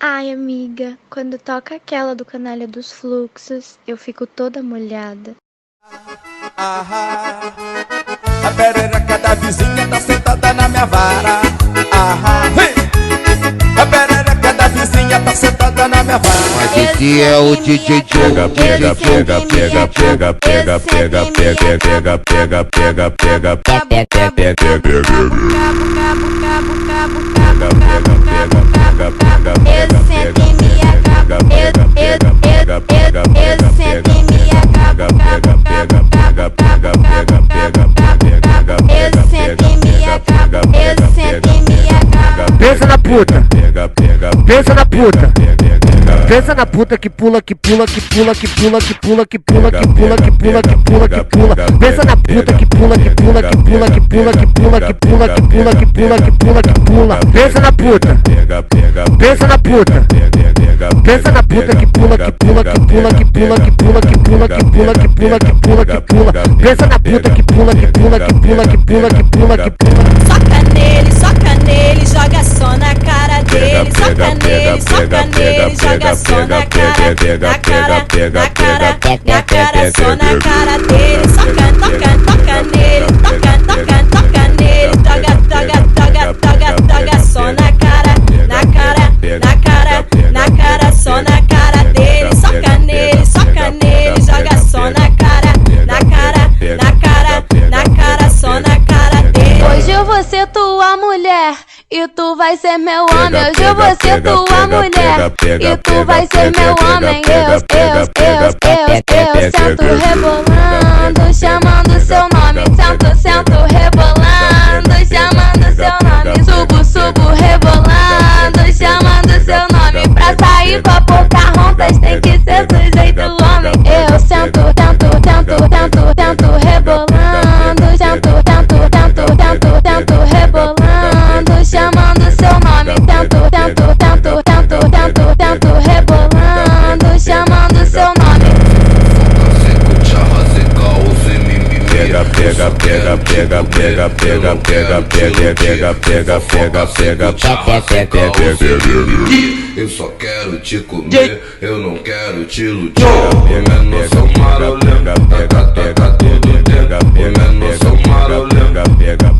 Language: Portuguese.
Ai, amiga, quando toca aquela do Canalha dos Fluxos, eu fico toda molhada. Ahá, a perereca da vizinha tá sentada na minha vara. Ahá, a perereca da vizinha tá sentada na minha vara. Esse é o DJ pega, pega, pega, pega, pega, pega, pega, pega, pega, pega, pega, pega, pega, pega, pensa na puta, pensa na puta, pensa na puta que pula, que pula, que pula, que pula, que pula, que pula, que pula, que pula, que pula, que pula. Pensa na puta que pula, que pula, que pula, que pula, que pula, que pula, que pula, que pula, que pula, que pula. Pensa na puta, pensa na puta, pensa na puta que pula, que pula, que pula, que pula, que pula, que pula, que pula, que pula, que pula, que pula. Pensa na puta que pula, que pula, que pula, que pula, que pula, que pula. Soca nele, joga só na cara dele. Soca nele, joga só na cara, na cara, na cara, na cara, só na cara dele. Soca nele, toca nele, joga só na cara, na cara, na cara, na cara, só na cara dele. Soca nele, joga só na cara, na cara, na cara, na cara, só na cara dele. Hoje eu vou ser tua mulher e tu vai ser meu homem. Hoje eu vou ser tua mulher e tu vai ser meu homem. Eu sento rebolando, chamando seu nome. Sento rebolando, chamando seu nome. Subo rebolando, chamando seu nome. Pra sair com a Pocahontas tem que ser do jeito homem. Eu sento rebolando, tento rebolando, chamando seu nome. Tento rebolando, chamando seu nome. pega, pega, pega, pega, pega, pega, pega, pega, pega, pega, pega, pega. Eu só quero te comer, eu não quero te iludir. O menor sou marolento, taca, taca, todo tempo. O menor sou marolento.